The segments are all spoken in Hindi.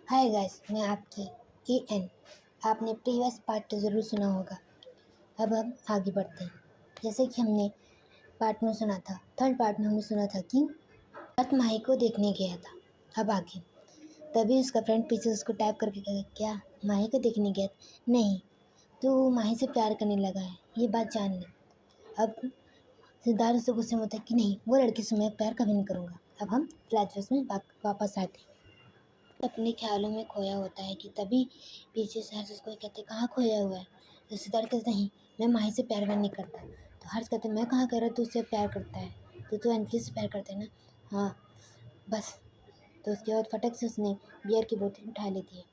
हाय गाइस, मैं आपकी एन। आपने प्रीवियस पार्ट तो ज़रूर सुना होगा। अब हम आगे बढ़ते हैं। जैसे कि हमने पार्ट में सुना था, थर्ड पार्ट में हमने सुना था कि भरत माही को देखने गया था। अब आगे तभी उसका फ्रेंड पीछे उसको टैप करके कहा, क्या माही को देखने गया था? नहीं, तो माही से प्यार करने लगा है, ये बात जान ले। अब सिद्धार्थ उससे गुस्से में होता है कि नहीं, वो लड़की से मैं प्यार कभी नहीं करूँगा। अब हम फ्लैशबैक में वापस आते हैं। अपने ख्यालों में खोया होता है कि तभी पीछे से हर्ष उसको कहते, कहाँ खोया हुआ है? तो सिद्धार्थ कहते, नहीं, मैं माही से प्यार नहीं करता। तो हर्ष कहते, मैं कहाँ कह रहा तू उससे प्यार करता है, तो अंजलि से प्यार करता है ना? हाँ, बस। तो उसके बाद फटक से उसने बियर की बोतल उठा लेती है।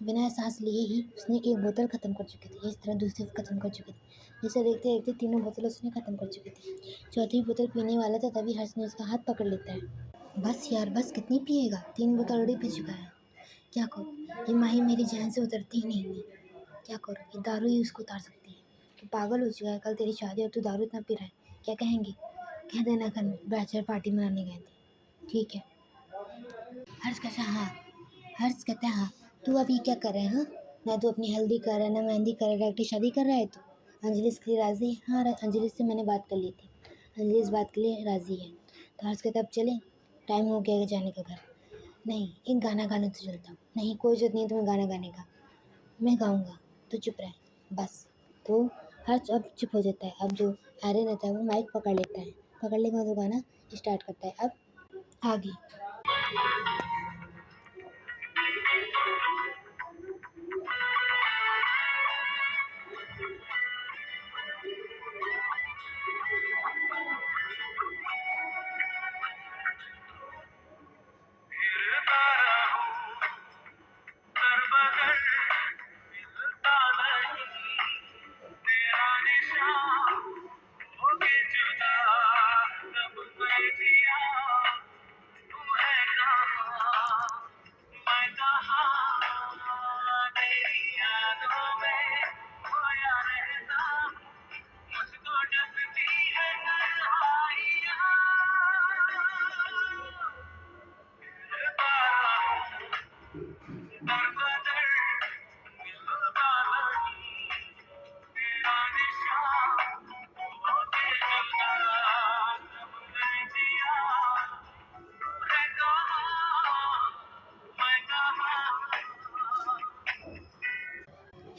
बिना सांस लिए ही उसने एक बोतल ख़त्म कर चुकी थी। इस तरह दूसरी ख़त्म कर चुकी थी। जिसे देखते देखते तीनों बोतल उसने ख़त्म कर चुकी थी। चौथी बोतल पीने वाला था, तभी हर्ष ने उसका हाथ पकड़ लेता है। बस यार, बस, कितनी पिएगा? 3 बोतल ऑलरेडी पी चुका है। क्या करूँ, ये माही मेरी जान से उतरती ही नहीं है। क्या करूँ, ये दारू ही उसको उतार सकती है। तो पागल हो चुका है, कल तेरी शादी और तू दारू इतना पी रहा है, क्या कहेंगे? कह देना कल बैचलर पार्टी मनाने गए थे, ठीक है? हर्ष कहता है हाँ। हर्ष कहता है हाँ, तू अभी क्या कर रहे हैं? ना तो अपनी हल्दी कर रहा है, ना मेहंदी कर रहा है, डायरेक्ट शादी कर रहा है। तो अंजलि इसके लिए राज़ी है? हाँ, अंजलि से मैंने बात कर ली थी, अंजलि इस बात के लिए राज़ी है। तो हर्ष कहता है अब चले, टाइम हो गया जाने का घर। नहीं, एक गाना गाने तो चलता हूँ। नहीं, कोई ज़रूरत नहीं है तुम्हें गाना गाने का, मैं गाऊँगा, तो चुप रहे बस। तो हर्ष अब चुप हो जाता है। अब जो आर्यन रहता है वो माइक पकड़ लेता है। पकड़ने के बाद वो गाना स्टार्ट करता है। अब आगे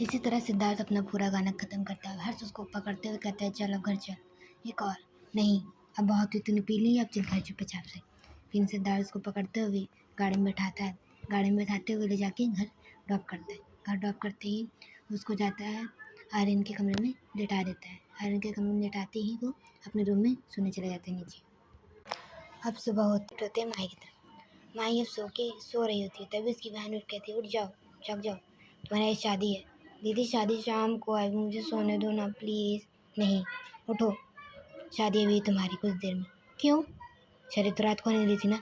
इसी तरह सिद्धार्थ अपना पूरा गाना ख़त्म करता है। हर्ष उसको पकड़ते हुए कहता है चल अब घर चल। एक और। नहीं, अब बहुत हुई, तूने पी ली, अब चल घर चुपचाप से। फिर सिद्धार्थ उसको पकड़ते हुए गाड़ी में बैठाता है। गाड़ी में बैठाते हुए ले जाके घर ड्रॉप करता है। घर ड्रॉप करते ही उसको जाता है आर्यन के कमरे में लिटा देता है। आर्यन के कमरे में लिटाते ही वो अपने रूम में सोने चले जाते हैं नीचे। अब सुबह होते माही की तरफ। माही अब सो रही होती है, तभी उसकी बहन उठ कहती है, उठ जाओ, जग जाओ, तुम्हारी शादी है। दीदी शादी शाम को है, मुझे सोने दो ना प्लीज़। नहीं, उठो, शादी अभी तुम्हारी कुछ देर में। क्यों? शादी तो रात को होने दी थी ना,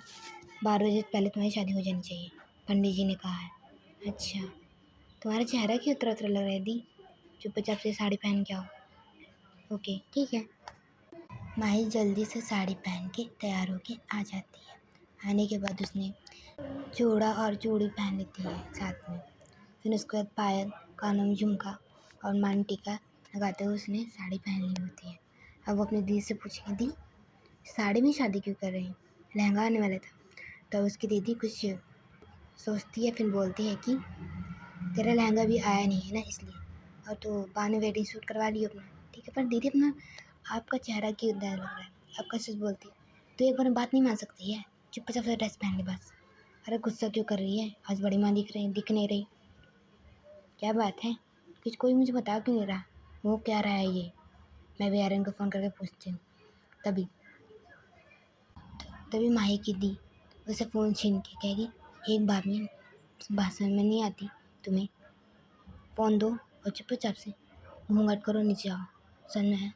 12 बजे पहले तुम्हारी शादी हो जानी चाहिए, पंडित जी ने कहा है। अच्छा, तुम्हारा चेहरा क्यों उतरा उतरा लग रहा है दी? चुपचाप से साड़ी पहन के आओ। ओके, ठीक है। माही जल्दी से साड़ी पहन के तैयार होके आ जाती है। आने के बाद उसने चूड़ा और चूड़ी पहन लेती है साथ में। फिर उसके बाद पायल, कानों में झुमका और मान टीका लगाते हुए उसने साड़ी पहन ली होती है। अब वो अपनी दीदी से पूछेगी, दी साड़ी में शादी क्यों कर रही हैं? लहंगा आने वाला था। तो उसकी दीदी कुछ सोचती है, फिर बोलती है कि तेरा लहंगा भी आया नहीं है ना, इसलिए, और तो बाद में वेडिंग शूट करवा लियो अपना। ठीक है, पर दीदी अपना आपका चेहरा क्यों उदास लग रहा है? आपका सच बोलती है तो एक बार बात नहीं मान सकती है? चुपचाप से ड्रेस पहन ले बस। अरे गुस्सा क्यों कर रही है? आज बड़ी माँ दिख नहीं रही, क्या बात है? कुछ कोई मुझे बता क्यों नहीं रहा? वो क्या रहा है ये? मैं भी आर्यन को फ़ोन करके पूछती हूँ। तभी तभी माही की दी उसे फ़ोन छीन के कहेगी, एक बात में भाषण में नहीं आती तुम्हें? फ़ोन दो और चुपचाप से घूंघट करो, नीचे आओ, समझ में है?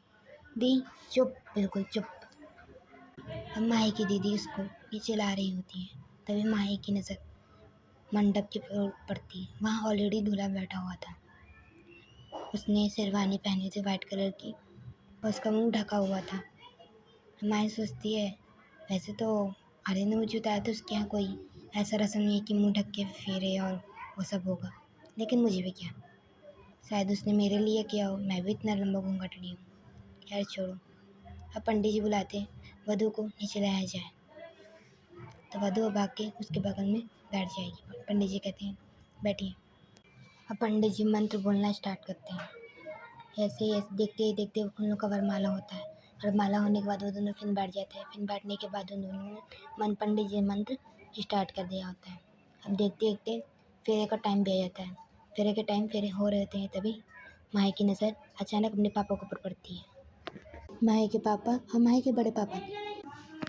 दी चुप, बिल्कुल चुप। अब माही की दीदी उसको पीछे ला रही होती है। तभी माही की नज़र मंडप की ओर पड़ती है। वहाँ ऑलरेडी दूल्हा बैठा हुआ था। उसने शेरवानी पहनी थी वाइट कलर की और उसका मुंह ढका हुआ था। माही सोचती है, वैसे तो आर्यन ने मुझे बताया था उसके यहाँ कोई ऐसा रस्म नहीं है कि मुंह ढक के फेरे और वो सब होगा। लेकिन मुझे भी क्या, शायद उसने मेरे लिए किया हो, मैं भी इतना लंबा घूंघट नहीं हूँ। खैर छोड़ो, अब पंडित जी बुलाते वधू को नीचे लाया जाए। तो वधू भाग के उसके बगल में बैठ जाएगी। पंडित जी कहते हैं बैठिए। अब पंडित जी मंत्र बोलना स्टार्ट करते हैं। ऐसे ही ऐसे देखते ही देखते उन लोग का वरमाला होता है। वरमाला होने के बाद वो दोनों फिर बैठ जाते हैं। फिर बैठने के बाद उन दोनों ने पंडित जी मंत्र स्टार्ट कर दिया होता है। अब देखते देखते फेरे का टाइम भी आ जाता है। फेरे के टाइम फेरे हो रहे होते हैं, तभी माही की नज़र अचानक अपने पापा के ऊपर पड़ती है। माही के पापा और माही के बड़े पापा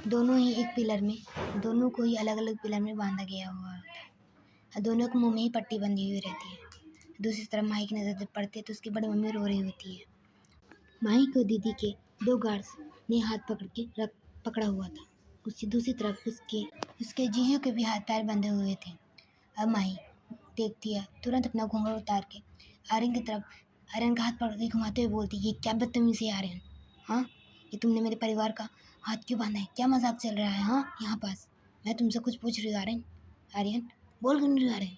दोनों ही एक पिलर में, दोनों को ही अलग अलग पिलर में बांधा गया हुआ होता है और दोनों के मुंह में ही पट्टी बंधी हुई रहती है। दूसरी तरफ माही की नज़र जब पड़ती है तो उसकी बड़ी मम्मी रो रही होती है। माही को दीदी के 2 गार्ड्स ने हाथ पकड़ के पकड़ा हुआ था। उसकी दूसरी तरफ उसके जीजू के भी हाथ पैर बंधे हुए थे। अब माही देखती है, तुरंत अपना घूंघट उतार के आर्यन की तरफ, आर्यन का हाथ पकड़ के घुमाते हुए बोलती है, ये क्या बदतमीजी है आर्यन? हाँ, ये तुमने मेरे परिवार का हाथ क्यों बांधा है? क्या मजाक चल रहा है? हाँ, यहाँ पास मैं तुमसे कुछ पूछ रही हूँ आर्यन। आर्यन बोल क्यों नहीं रही आर्यन?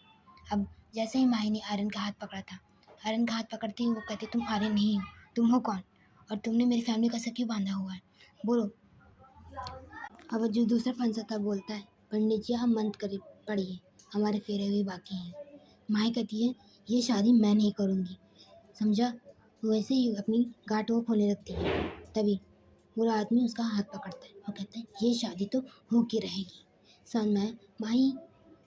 अब जैसे ही माही ने आर्यन का हाथ पकड़ा था, आर्यन का हाथ पकड़ते ही वो कहते, तुम आर्यन नहीं हो, तुम हो कौन? और तुमने मेरी फैमिली का सर क्यों बांधा हुआ है? बोलो। अब जो दूसरा पंचा था बोलता है, पंडित जी हम मंत्र करिए, पढ़िए, हमारे फेरे हुए बाकी हैं। माही कहती है, ये शादी मैं नहीं करूँगी, समझा? वैसे ही अपनी गांठ वो खोलने लगती है। तभी बुरा आदमी उसका हाथ पकड़ता है और कहता है, ये शादी तो हो के रहेगी। समझ में?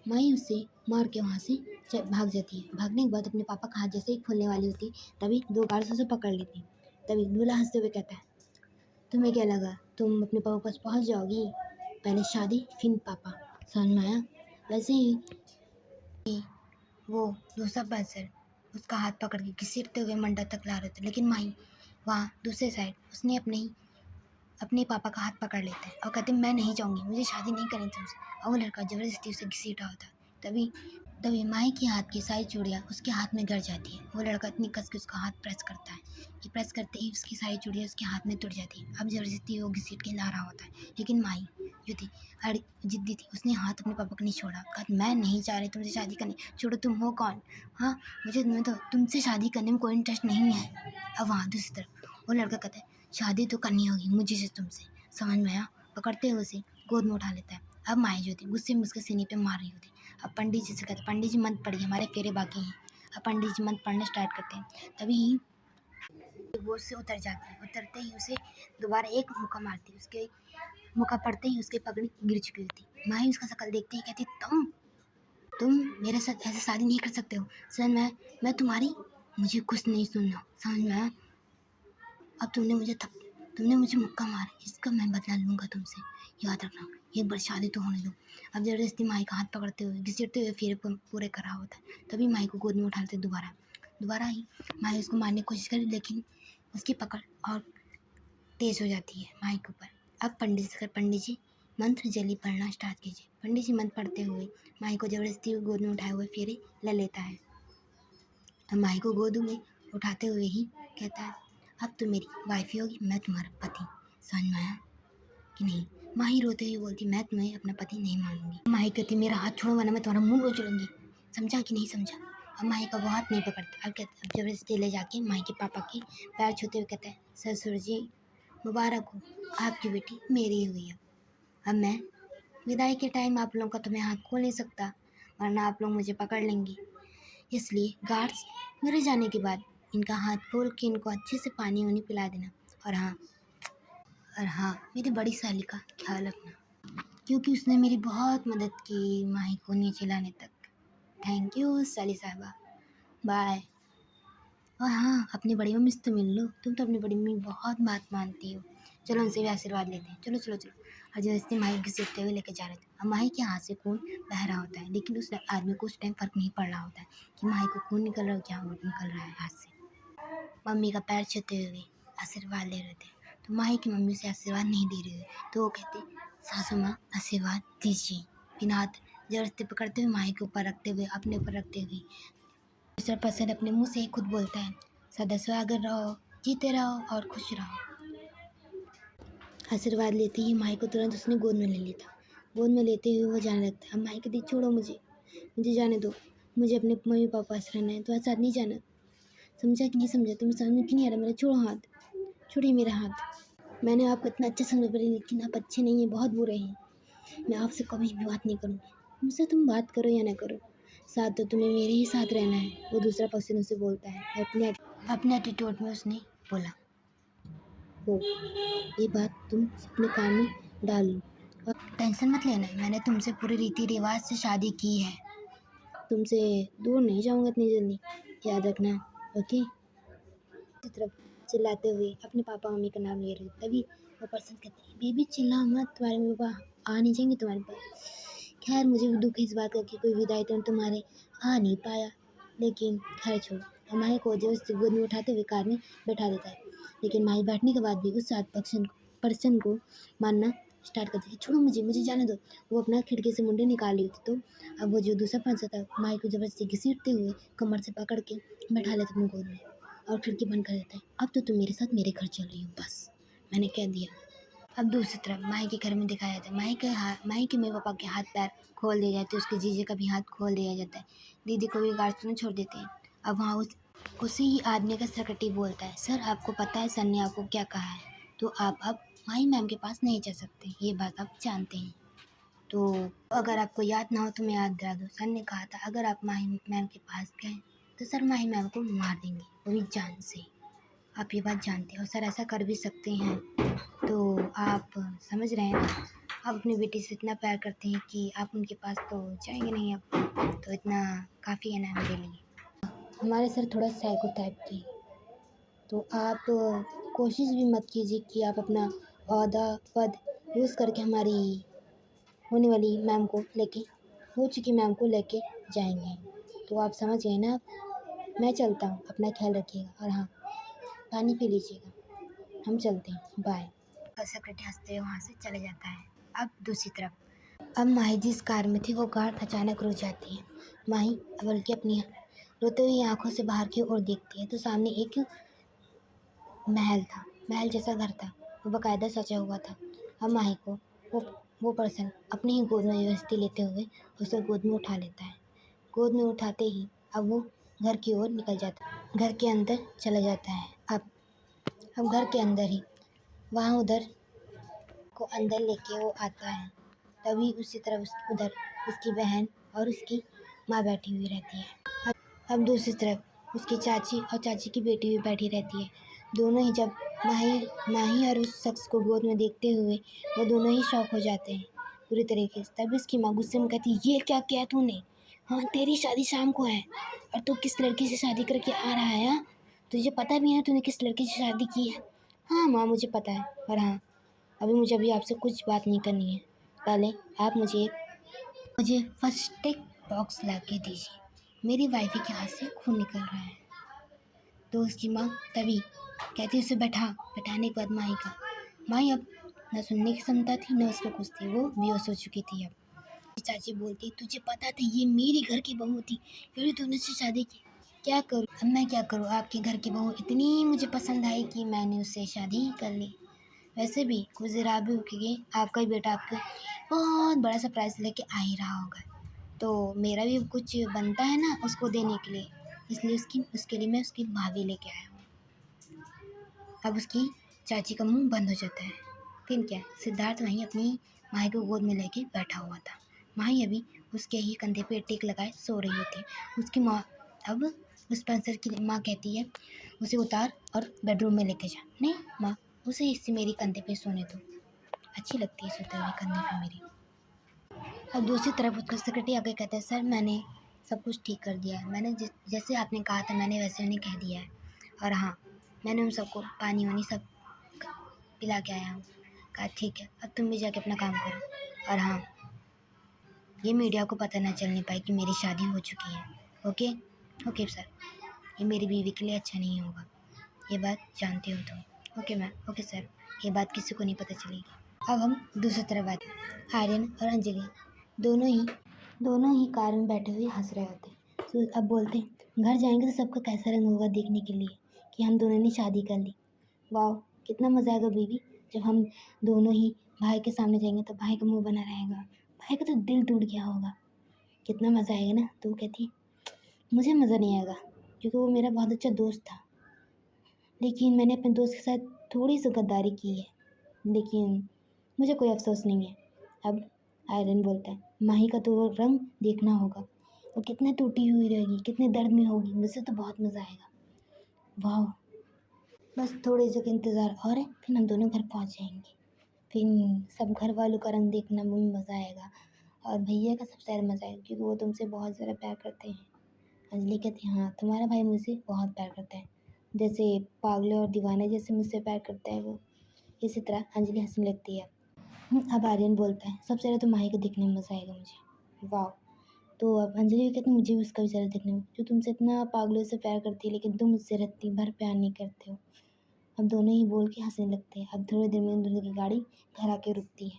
माही उससे मार के वहाँ से भाग जाती है। भागने के बाद अपने पापा का हाथ जैसे ही खोलने वाली होती, तभी 2 गार्ड्स उसे पकड़ लेती। तभी दूल्हा हंसते हुए कहता है, तुम्हें क्या लगा तुम अपने पापा के पास पहुँच जाओगी? पहले शादी फिर पापा। समझ में आया? वैसे ही वो दूसरा पर्सन उसका हाथ पकड़ के घसीटते हुए मंडप तक ला रहे थे, लेकिन माही वहाँ दूसरे साइड उसने अपने पापा का हाथ पकड़ लेता है और कहते, मैं नहीं चाहूँगी, मुझे शादी नहीं करनी तुमसे। और वो लड़का ज़बरदस्ती उसे घसीटा होता है। तभी माही के हाथ की सारी चूड़ियाँ उसके हाथ में गिर जाती है। वो लड़का इतनी कस के उसका हाथ प्रेस करता है कि प्रेस करते ही उसकी सारी चूड़ियाँ उसके हाथ में टूट जाती है। अब ज़बरदस्ती वो घसीट के ला रहा होता है, लेकिन माही जो थी जिद्दी थी, उसने हाथ अपने पापा का नहीं छोड़ा। कहा, मैं नहीं चाह रही तुमसे शादी करनी। छोड़ो, तुम हो कौन? हाँ, मैं तो तुमसे शादी करने में कोई इंटरेस्ट नहीं है। अब वहाँ दूसरी तरफ वो लड़का कहता है, शादी तो करनी होगी मुझे से तुमसे। समझ में आया? पकड़ते हुए उसे गोद में उठा लेता है। अब माही जो थी गुस्से में उसके सीने पे मार रही होती। अब पंडित जी से कहते, पंडित जी मंत्र पढ़िए, हमारे फेरे बाकी हैं। अब पंडित जी मंत्र पढ़ना स्टार्ट करते हैं। तभी वो उससे उतर जाती है। उतरते ही उसे दोबारा एक मुक्का मारती है। उसके मुक्का पड़ते ही उसकी पगड़ी गिर चुकी होती। माही उसका शक्ल देखते ही कहती, तुम मेरे साथ ऐसे शादी नहीं कर सकते हो। समझ में? मैं तुम्हारी, मुझे कुछ नहीं सुनना। समझ में? अब तुमने मुझे मुक्का मारा, इसका मैं बदला लूँगा तुमसे, याद रखना। एक बार शादी तो होने दो। अब ज़बरदस्ती माही का हाथ पकड़ते हुए घसीटते हुए फिर पूरे करा होता है। तभी माही को गोद में उठा लेते दोबारा ही माही उसको मारने की कोशिश करी, लेकिन उसकी पकड़ और तेज़ हो जाती है माही के ऊपर। अब पंडित जी मंत्र जल्दी पढ़ना स्टार्ट कीजिए। पंडित जी मंत्र पढ़ते हुए माही को ज़बरदस्ती गोद में उठाए हुए फेरे ले लेता है। अब माही को गोद में उठाते हुए ही कहता है, अब तो मेरी वाइफ ही होगी, मैं तुम्हारा पति। समझ में आया कि नहीं? माही रोते हुए बोलती, मैं तुम्हें अपना पति नहीं मानूंगी। माही कहती, मेरा हाथ छोड़ो वरना मैं तुम्हारा मुंह नोच लूंगी। समझा कि नहीं समझा? अब माही का वो हाथ नहीं पकड़ता। अब जबरदस्ती ले जाके माही के पापा के पैर छूते हुए कहता है, ससुर जी मुबारक हो, आपकी बेटी मेरी हुई है। अब मैं विदाई के टाइम आप लोगों का तो मैं हाथ खोल नहीं सकता, वरना आप लोग मुझे पकड़ लेंगे। इसलिए गार्ड्स मेरे जाने के बाद इनका हाथ खोल के इनको अच्छे से पानी वानी पिला देना। और हाँ, मेरी बड़ी साली का ख्याल रखना, क्योंकि उसने मेरी बहुत मदद की माही को नीचे लाने तक। थैंक यू साली साहबा, बाय। और हाँ, अपनी बड़ी मम्मी से तो मिल लो, तुम तो अपनी बड़ी मम्मी बहुत बात मानती हो। चलो उनसे भी आशीर्वाद लेते हैं, चलो चलो चलो। और जबरदस्ती माही घसीटते हुए लेके जा रहे थे। अब माही के हाथ से खून बह रहा होता है, लेकिन उस आदमी को उस टाइम फ़र्क नहीं पड़ रहा होता है कि माही को खून निकल रहा है, क्या निकल रहा है हाथ से। मम्मी का पैर छूते हुए आशीर्वाद ले रहे थे, तो माही की मम्मी उसे आशीर्वाद नहीं दे रही थी, तो वो कहती, सासू माँ आशीर्वाद दीजिए। फिर हाथ जबरदस्ती पकड़ते हुए माही के ऊपर रखते हुए, अपने ऊपर रखते हुए दूसरा पर्सन अपने मुंह से ही खुद बोलता है, सदा स्वागत रहो, जीते रहो और खुश रहो। आशीर्वाद लेते ही माही को तुरंत उसने गोद में ले लिया था। गोद में लेते हुए वो जाने लगता है। अब माही कहती छोड़ो मुझे जाने दो, मुझे अपने मम्मी पापा पास रहना है, तुम्हारे साथ नहीं जाना। समझा कि नहीं समझा? तुम्हें समझ में क्यों नहीं आ रहा? मेरा छोड़ो हाथ, छोड़िए मेरा हाथ। मैंने आपको इतना अच्छा समझ पा रही, लेकिन आप अच्छे नहीं हैं, बहुत बुरे हैं। मैं आपसे कभी भी बात नहीं करूँगी। मुझसे तुम बात करो या ना करो, साथ तो तुम्हें मेरे ही साथ रहना है। वो दूसरा पर्सन उसे बोलता है। अपने एटीट्यूड में उसने बोला, हो ये बात तुम अपने कान में डाल लो और टेंशन मत लेना, मैंने तुमसे पूरे रीति रिवाज से शादी की है, तुमसे दूर नहीं जाऊंगा इतनी जल्दी, याद रखना। ओके। की तरफ चिल्लाते हुए अपने पापा मम्मी का नाम ले रहे, तभी वो पर्सन कहते हैं बेबी चिल्ला मत, तुम्हारे मम्मी पापा आ नहीं जाएंगे तुम्हारे पास। खैर मुझे दुख है इस बात का कि कोई विदाई तो तुम्हारे आ नहीं पाया, लेकिन खैर छोड़ो। और माही को जबरदस्ती गोद में उठाते हुए कार में बैठा देता है, लेकिन माही बैठने के बाद भी उस सात पर्सन को मानना स्टार्ट कर देती है। छोड़ो मुझे जाने दो। वो अपना खिड़की से मुंडी निकाल ली होती, तो अब वो जो दूसरा पर्सन था माही को जबरदस्ती घसीटते हुए कमर से पकड़ के बैठा लेता अपनी गोद में और खिड़की बंद कर देता है। अब तो तुम मेरे साथ मेरे घर चल रही हो, बस मैंने कह दिया। अब दूसरी तरफ माही के घर में दिखाया जाता है, माही के मम्मी पापा के हाथ पैर खोल दिए जाते हैं, उसके जीजे का भी हाथ खोल दिया जाता है, दीदी को भी गार्ड में छोड़ देते हैं। अब वहाँ उसी ही आदमी का सेक्रेटरी बोलता है, सर आपको पता है सर ने आपको क्या कहा है, तो आप अब माही मैम के पास नहीं जा सकते, ये बात आप जानते हैं। तो अगर आपको याद ना हो तो मैं याद दिला दूँ, सर ने कहा था अगर आप माही मैम के पास गए तो सर माही मैम को मार देंगे, वो भी जान से। आप ये बात जानते हैं और सर ऐसा कर भी सकते हैं। तो आप समझ रहे हैं ना, आप अपनी बेटी से इतना प्यार करते हैं कि आप उनके पास तो जाएंगे नहीं, अब तो इतना काफ़ी है ना मेरे लिए। हमारे सर थोड़ा साइको टाइप के, तो आप कोशिश भी मत कीजिए कि आप अपना ओहदा पद यूज़ करके हमारी होने वाली मैम को लेके, हो चुकी मैम को लेके जाएंगे। तो आप समझ गए ना। मैं चलता हूँ, अपना ख्याल रखिएगा, और हाँ पानी पी लीजिएगा, हम चलते हैं, बाय। सेक्रेटरी हंसते हुए वहाँ से चले जाता है। अब दूसरी तरफ अब माही जिस कार में थी वो कार अचानक रुक जाती है। माही बल्कि अपनी रोते हुई आंखों से बाहर की ओर देखती है, तो सामने एक महल था, महल जैसा घर था, वो बाकायदा सजा हुआ था। अब माही को वो पर्सन अपनी ही गोद में व्यवस्थी लेते हुए उसे गोद में उठा लेता है। गोद में उठाते ही अब वो घर की ओर निकल जाता है, घर के अंदर चला जाता है। अब घर के अंदर ही वहाँ उधर को अंदर लेके वो आता है, तभी उसी तरफ उधर उसकी बहन और उसकी माँ बैठी हुई रहती है। अब दूसरी तरफ उसकी चाची और चाची की बेटी भी बैठी रहती है। दोनों ही जब माही और उस शख्स को गोद में देखते हुए वो दोनों ही शॉक हो जाते हैं पूरी तरीके से। तभी उसकी माँ गुस्से में कहती है, ये क्या किया तूने? हाँ तेरी शादी शाम को है और तू किस लड़की से शादी करके आ रहा है? हाँ तुझे पता भी है तूने किस लड़की से शादी की है? हाँ माँ मुझे पता है, और हाँ अभी आपसे कुछ बात नहीं करनी है। पहले आप मुझे फर्स्ट एड बॉक्स ला के दीजिए, मेरी वाइफ के हाथ से खून निकल रहा है। तो उसकी माँ तभी कहती है उसे बैठाने के बाद माही अब न सुनने की क्षमता थी न उसको कुछ थी, वो बेहोश हो चुकी थी। अब चाची बोलती, तुझे पता था ये मेरी घर की बहू थी, फिर भी तूने उससे शादी की, क्या करूँ? अब मैं क्या करूँ? आपके घर की बहू इतनी मुझे पसंद आई कि मैंने उससे शादी कर ली। वैसे भी कुछ देर आप भी रुकिए, आपका ही बेटा आपको बहुत बड़ा सरप्राइज़ लेके आ ही रहा होगा, तो मेरा भी कुछ बनता है ना उसको देने के लिए, इसलिए उसके लिए मैं उसकी भाभी लेके आया हूँ। अब उसकी चाची का मुंह बंद हो जाता है। फिर क्या, सिद्धार्थ वहीं अपनी माही को गोद में लेके बैठा हुआ था। माही अभी उसके ही कंधे पे टेक लगाए सो रही होती। उसकी माँ अब उस पंसर की माँ कहती है, उसे उतार और बेडरूम में लेके जा। नहीं माँ, उसे इससे मेरी कंधे पे सोने दो, अच्छी लगती है सोते हुए कंधे पे मेरी। अब दूसरी तरफ उसका सेक्रेटरी आके कहता है, सर मैंने सब कुछ ठीक कर दिया है, मैंने जैसे आपने कहा था मैंने वैसे उन्हें कह दिया है, और हाँ मैंने उन सबको पानी वानी सब पिला के आया हूँ। कहा ठीक है, अब तुम भी जाके अपना काम करो, और हाँ ये मीडिया को पता ना चलने पाए कि मेरी शादी हो चुकी है। ओके सर, ये मेरी बीवी के लिए अच्छा नहीं होगा, ये बात जानते हो तुम। ओके मैम, ओके सर, ये बात किसी को नहीं पता चलेगी। अब हम दूसरी तरफ आते हैं। आर्यन और अंजलि दोनों ही कार में बैठे हुए हंस रहे होते। तो अब बोलते हैं घर जाएंगे तो सबका कैसा रंग होगा देखने के लिए कि हम दोनों ने शादी कर ली। वाह कितना मज़ा आएगा बीवी, जब हम दोनों ही भाई के सामने जाएंगे तो भाई का मुंह बना रहेगा भाई का तो दिल टूट गया होगा, कितना मज़ा आएगा ना। तो वो कहती मुझे मज़ा नहीं आएगा क्योंकि वो मेरा बहुत अच्छा दोस्त था, लेकिन मैंने अपने दोस्त के साथ थोड़ी सी गद्दारी की है, लेकिन मुझे कोई अफसोस नहीं है। अब आयरन बोलता है माही का तो वो रंग देखना होगा, वो कितने टूटी हुई रहेगी, कितने दर्द में होगी, मुझे तो बहुत मज़ा आएगा। वाह, बस थोड़ी देर का इंतज़ार और है, फिर हम दोनों घर पहुंच जाएंगे। फिर सब घर वालों का रंग देखना में मज़ा आएगा, और भैया का सबसे ज़्यादा मज़ा आएगा क्योंकि वो तुमसे बहुत ज़्यादा प्यार करते हैं। अंजलि कहती है हाँ, तुम्हारा भाई मुझसे बहुत प्यार करता है, जैसे पागले और दीवाने जैसे मुझसे प्यार करता है वो, इसी तरह अंजलि हंसने लगती है। अब आर्यन बोलता है सबसे ज़्यादा तो माही को देखने में मज़ा आएगा मुझे। वाह, तो अब अंजलि भी कहती है मुझे भी उसका भी ज़्यादा देखने में, जो तुमसे इतना पागलों से प्यार करती है लेकिन तुम मुझसे रत्ती भर प्यार नहीं करते हो। अब दोनों ही बोल के हंसने लगते हैं। अब थोड़ी देर में उन दोनों की गाड़ी घर आके रुकती है।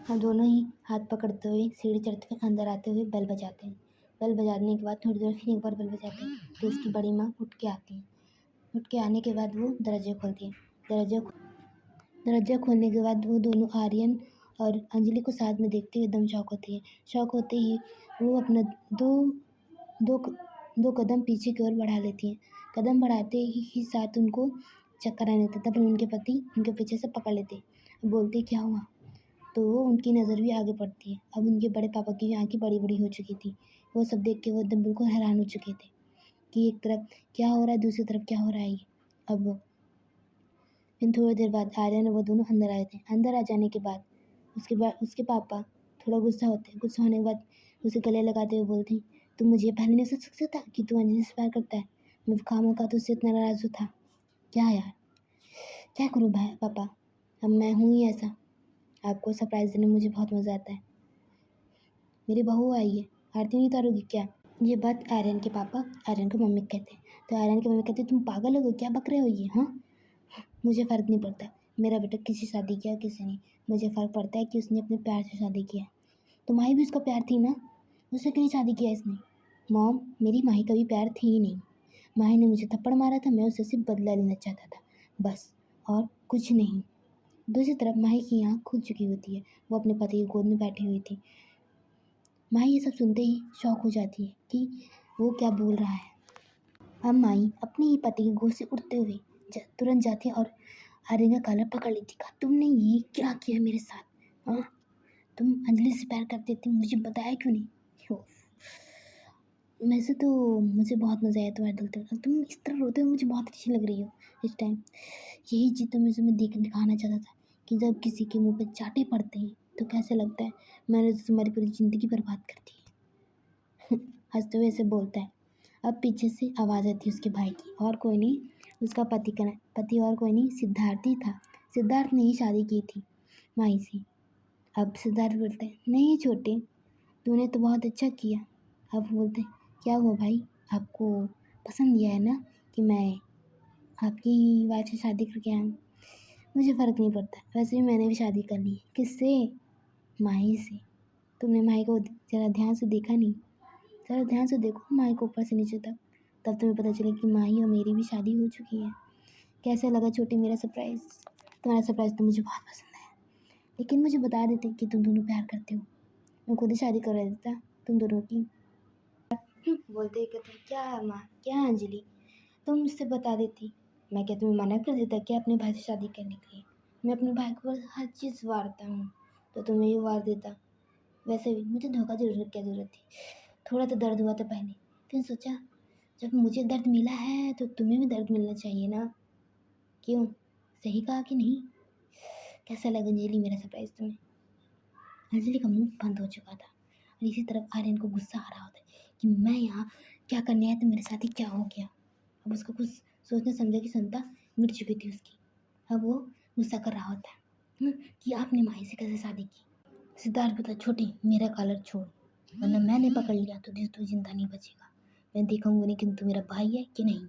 अब दोनों ही हाथ पकड़ते हुए सीढ़ी चढ़ते हुए अंदर आते हुए बेल बजाते हैं। बेल बजाने के बाद थोड़ी देर फिर एक बार बेल बजाते हैं तो उसकी बड़ी माँ उठ के आती है। उठ के आने के बाद वो दरवाजे खोलती है। दरवाजा खोलने के बाद वो दोनों आर्यन और अंजलि को साथ में देखते हुए एकदम शॉक होती है। शॉक होते ही वो अपना दो दो दो कदम पीछे की ओर बढ़ा लेती हैं। कदम बढ़ाते ही साथ उनको चक्कर आने लगता, तब उनके पति उनके पीछे से पकड़ लेते, बोलते क्या हुआ। तो वो उनकी नज़र भी आगे पड़ती है। अब उनके बड़े पापा की आंखें बड़ी बड़ी हो चुकी थी। वो सब देख के वो एकदम बिल्कुल हैरान हो चुके थे कि एक तरफ क्या हो रहा है, दूसरी तरफ क्या हो रहा है ये। अब फिर थोड़ी देर बाद आर्यन और वो दोनों अंदर आए थे। अंदर आ जाने के बाद उसके पापा थोड़ा गुस्सा होते हैं। गुस्सा होने के बाद उसे गले लगाते हुए बोलते हैं तुम मुझे पहले नहीं सोच सकता था कि तू अंजलि से प्यार करता है। मैं खामोखा तो उससे इतना नाराज़ था। क्या यार, क्या करूँ भाई पापा, अब मैं हूँ ही ऐसा। आपको सरप्राइज़ देने में मुझे बहुत मज़ा आता है। मेरी बहू आई है, आरती नहीं उतारोगी क्या। ये बात आर्यन के पापा आर्यन को मम्मी कहते हैं। तो आर्यन की मम्मी कहती है तुम पागल हो गए, क्या बक रहे हो ये। हाँ, मुझे फ़र्क नहीं पड़ता मेरा बेटा किसी शादी किया किसी नहीं, मुझे फ़र्क पड़ता है कि उसने अपने प्यार से शादी किया। तो माही भी उसका प्यार थी ना, उससे क्यों शादी किया इसने। मॉम, मेरी माही का भी प्यार थी ही नहीं। माही ने मुझे थप्पड़ मारा था, मैं उससे सिर्फ बदला लेना चाहता था बस, और कुछ नहीं। दूसरी तरफ माही की आँख खुल चुकी होती है, वो अपने पति की गोद में बैठी हुई थी। माही ये सब सुनते ही शॉक हो जाती है कि वो क्या बोल रहा है। अब माही अपने ही पति की गोद से उठते हुए तुरंत जाती है और आर्यन का कॉलर पकड़ लेती। कहा तुमने ये क्या किया मेरे साथ। हाँ, तुम अंजलि से प्यार करते थे, मुझे बताया क्यों नहीं। वैसे तो मुझे बहुत मज़ा आया तुम्हारे दिल तक, तुम इस तरह रोते हुए मुझे बहुत अच्छी लग रही हो इस टाइम। यही चीज़ तो मुझे मैं दिखाना चाहता था कि जब किसी के मुंह पे चाटे पड़ते हैं तो कैसे लगता है। मैंने तो तुम्हारी पूरी ज़िंदगी बर्बाद कर दी है। हंसते हुए ऐसे बोलता है। अब पीछे से आवाज़ आती है उसके भाई की, और कोई नहीं, उसका पति और कोई नहीं सिद्धार्थ ही था। सिद्धार्थ ने ही शादी की थी माही से। अब सिद्धार्थ बोलते हैं नहीं छोटे, तूने तो बहुत अच्छा किया। अब बोलते हैं क्या हुआ भाई, आपको पसंद किया है ना कि मैं आपकी वाइफ से शादी करके आया हूँ। मुझे फ़र्क नहीं पड़ता, वैसे भी मैंने भी शादी कर ली है। किससे, माही से। तुमने माही को ज़रा ध्यान से देखा नहीं, ज़रा ध्यान से देखो माही को ऊपर से नीचे तक, तब तुम्हें पता चले कि माही और मेरी भी शादी हो चुकी है। कैसा लगा छोटी मेरा सरप्राइज़। तुम्हारा सरप्राइज़ तो मुझे बहुत पसंद है, लेकिन मुझे बता देते कि तुम दोनों प्यार करते हो, मैं खुद ही शादी करवा देता तुम दोनों की। बोलते ही कहते क्या माँ, क्या अंजलि, तुम मुझसे बता देती, मैं क्या तुम्हें मना कर देता क्या अपने भाई से शादी करने के लिए। मैं अपने भाई को हर चीज़ वारता हूँ, तो तुम्हें भी वार देता। वैसे भी मुझे धोखा देने की क्या ज़रूरत थी। थोड़ा तो दर्द हुआ था पहले, फिर सोचा जब मुझे दर्द मिला है तो तुम्हें भी दर्द मिलना चाहिए ना। क्यों, सही कहा कि नहीं। कैसा लगा अंजलि मेरा सरप्राइज़ तुम्हें। अंजलि का मुंह बंद हो चुका था, और इसी तरफ आर्यन को गुस्सा आ रहा होता है कि मैं यहाँ क्या करने आया तो मेरे साथ ही क्या हो गया। अब उसको कुछ सोचने समझे की क्षमता मिट चुकी थी उसकी। अब वो गुस्सा कर रहा होता है कि आपने माही से कैसे शादी की। सिद्धार्थ बता छोटी मेरा कॉलर छोड़, वरना मैंने पकड़ लिया तो तू जिंदा नहीं बचेगा। मैं देखूंगी नहीं कि तू मेरा भाई है कि नहीं।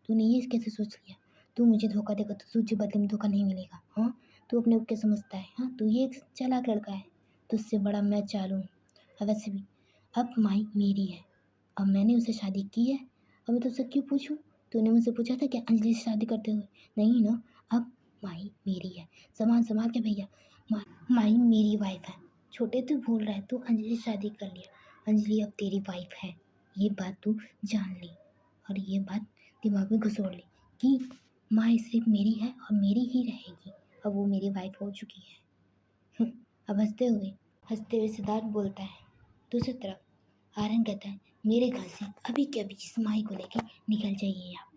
तूने ये कैसे सोच लिया, तू मुझे धोखा देगा तो तुझे बदले में धोखा नहीं मिलेगा। हाँ, तू अपने को क्या समझता है। हाँ, तू ये एक चालाक लड़का है, तुझसे बड़ा मैं चालू हूँ। और वैसे भी अब माही मेरी है, अब मैंने उससे शादी की है, अब मैं तुझसे क्यों पूछूं। तूने मुझसे पूछा था क्या अंजलि से शादी करते हुए, नहीं ना। अब माही मेरी है, सामान संभाल के भैया, माही मेरी वाइफ है। छोटे तू भूल रहा है, तू अंजलि से शादी कर लिया, अंजलि अब तेरी वाइफ है, ये बात तू जान ली और ये बात दिमाग में घुसोड़ ली कि माँ सिर्फ मेरी है और मेरी ही रहेगी, अब वो मेरी वाइफ हो चुकी है। अब हंसते हुए सिद्धार्थ बोलता है। दूसरी तरफ आर्यन कहता है, मेरे घर से अभी के अभी इस माही को लेके निकल जाइए आप।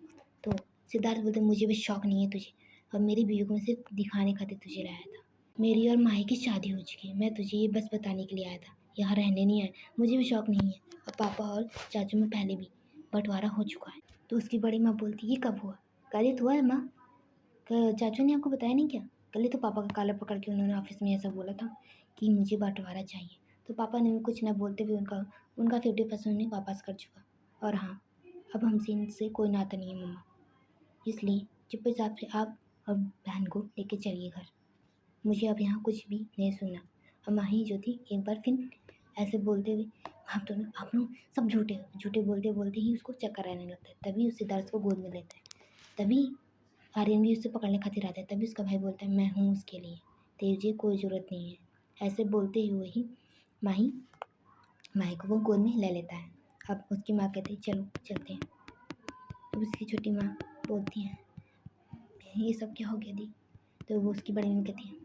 तो सिद्धार्थ बोलते, मुझे भी शौक नहीं है तुझे, और मेरी बीवी को मैं सिर्फ दिखाने खातिर तुझे लाया था। मेरी और माही की शादी हो चुकी है, मैं तुझे ये बस बताने के लिए आया था, यहाँ रहने नहीं आया, मुझे भी शौक नहीं है। और पापा और चाचू में पहले भी बंटवारा हो चुका है। तो उसकी बड़ी माँ बोलती, ये कब हुआ? कल ही तो हुआ है माँ, चाचू ने आपको बताया नहीं क्या? कल ही तो पापा का कॉलर पकड़ के उन्होंने ऑफिस में ऐसा बोला था कि मुझे बंटवारा चाहिए। तो पापा ने कुछ न बोलते हुए उनका 50% उन्हें वापस कर चुका। और हाँ, अब हमसे इनसे कोई नाता नहीं है मम्मा, इसलिए चुपचाप से आप और बहन को लेके चलिए घर, मुझे अब यहाँ कुछ भी नहीं सुनना। और माही जो थी एक बार फिर ऐसे बोलते हुए, आप लोग सब झूठे बोलते बोलते ही उसको चक्कर आने लगता है। तभी उस सिद्धार्थ को गोद में लेता है। तभी आर्यन भी उसे पकड़ने खातिर आता है। तभी उसका भाई बोलता है, मैं हूँ उसके लिए, तुझे कोई ज़रूरत नहीं है। ऐसे बोलते हुए ही माही को वो गोद में ले लेता है। अब उसकी माँ कहती है, चलो चलते हैं। तब उसकी छोटी माँ बोलती है, ये सब क्या हो गया दी? तो वो उसकी बड़ी माँ कहती है,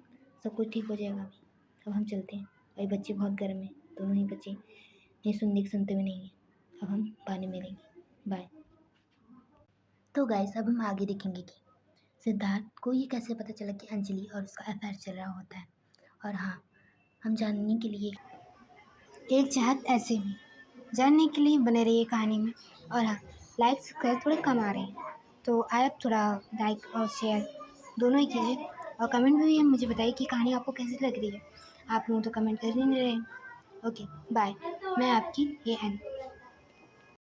सब कुछ ठीक हो जाएगा अभी, अब हम चलते हैं। भाई बच्चे बहुत गर्म है, दोनों ही बच्चे नहीं सुनते हुए नहीं है। अब हम बाद में मिलेंगे, बाय। तो गाइस अब हम आगे देखेंगे कि सिद्धार्थ को ये कैसे पता चला कि अंजलि और उसका अफेयर चल रहा होता है। और हाँ, हम जानने के लिए एक चाहत ऐसे भी जानने के लिए बने रहिए कहानी में। और हाँ, लाइक सब्सक्राइब थोड़े कम आ रहे हैं, तो आप थोड़ा लाइक और शेयर दोनों ही कीजिए। और कमेंट में भी मुझे बताइए कि कहानी आपको कैसी लग रही है। आप लोग तो कमेंट कर ही नहीं रहे। ओके बाय, मैं आपकी ये एन।